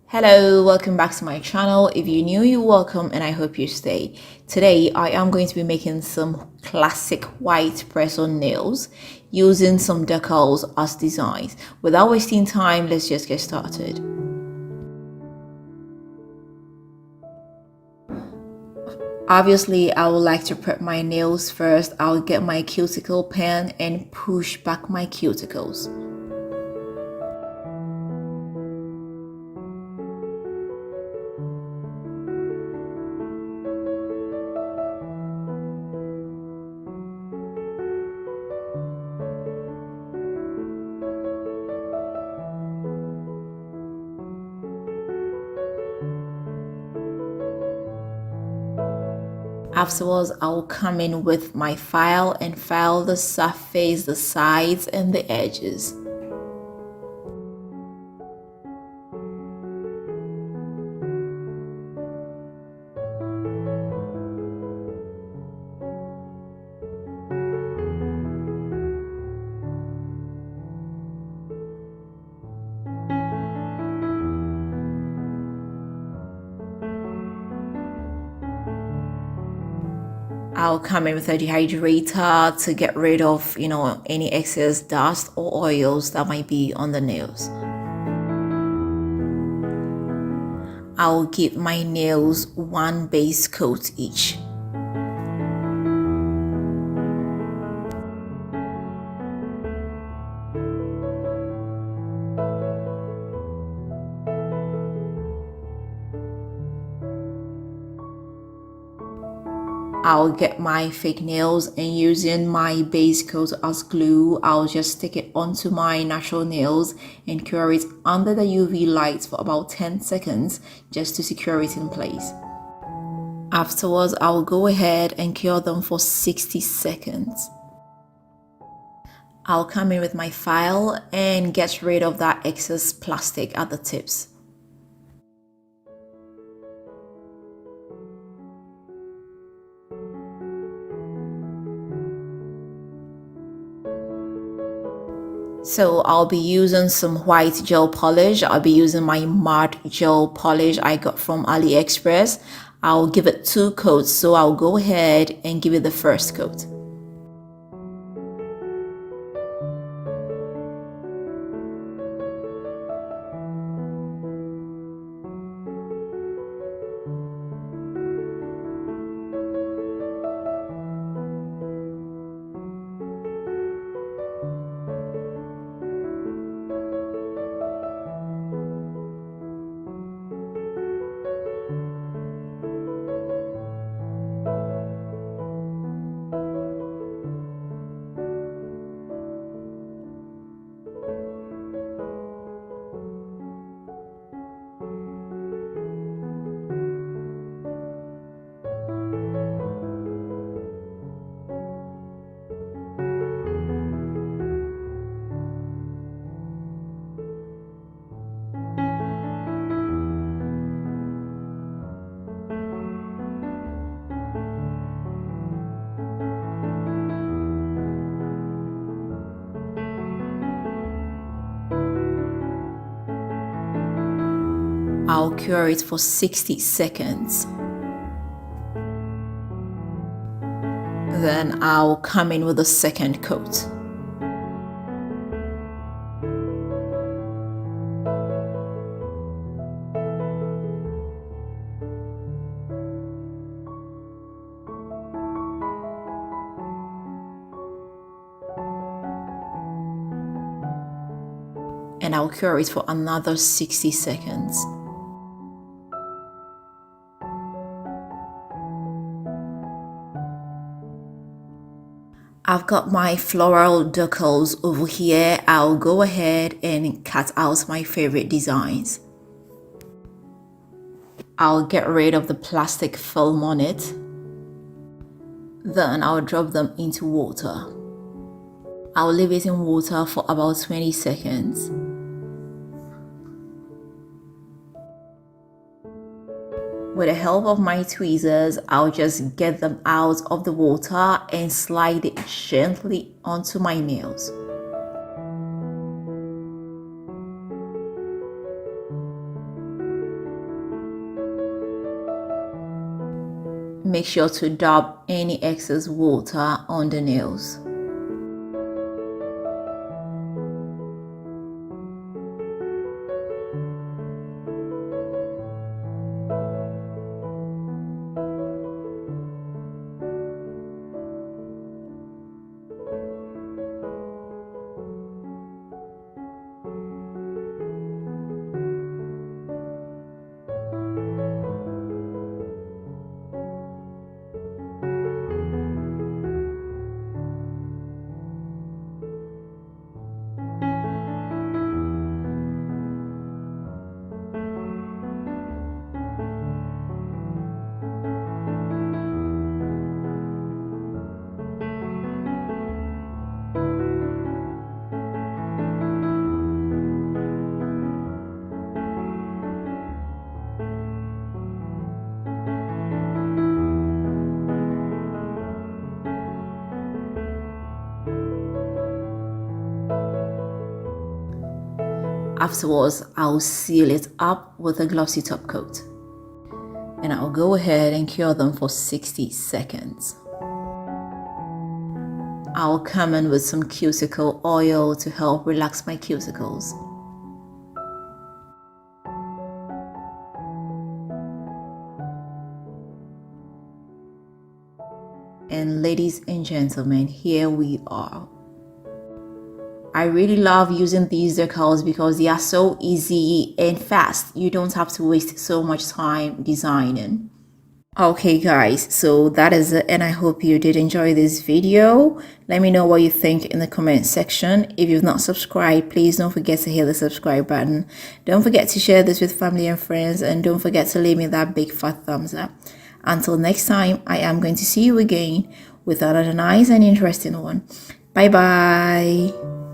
Hello, welcome back to my channel. If you're new, you're welcome and I hope you stay. Today, I am going to be making some classic white press-on nails using some decals as designs. Without wasting time, let's just get started. Obviously, I would like to prep my nails first. I'll get my cuticle pen and push back my cuticles. Afterwards, I'll come in with my file and file the surface, the sides, and the edges. I'll come in with a dehydrator to get rid of, any excess dust or oils that might be on the nails. I'll give my nails one base coat each. I'll get my fake nails and using my base coat as glue, I'll just stick it onto my natural nails and cure it under the UV light for about 10 seconds just to secure it in place. Afterwards, I'll go ahead and cure them for 60 seconds. I'll come in with my file and get rid of that excess plastic at the tips. So I'll be using some white gel polish. I'll be using my matte gel polish I got from AliExpress. I'll give it 2 coats, so I'll go ahead and give it the first coat. I'll cure it for 60 seconds. Then I'll come in with a second coat. And I'll cure it for another 60 seconds. I've got my floral decals over here. I'll go ahead and cut out my favorite designs. I'll get rid of the plastic film on it. Then I'll drop them into water. I'll leave it in water for about 20 seconds. With the help of my tweezers, I'll just get them out of the water and slide it gently onto my nails. Make sure to dab any excess water on the nails. Afterwards, I'll seal it up with a glossy top coat. And I'll go ahead and cure them for 60 seconds. I'll come in with some cuticle oil to help relax my cuticles. And ladies and gentlemen, here we are. I really love using these decals because they are so easy and fast. You don't have to waste so much time designing. Okay guys, so that is it, and I hope you did enjoy this video. Let me know what you think in the comment section. If you've not subscribed, please don't forget to hit the subscribe button. Don't forget to share this with family and friends, and don't forget to leave me that big fat thumbs up. Until next time, I am going to see you again with another nice and interesting one. Bye bye.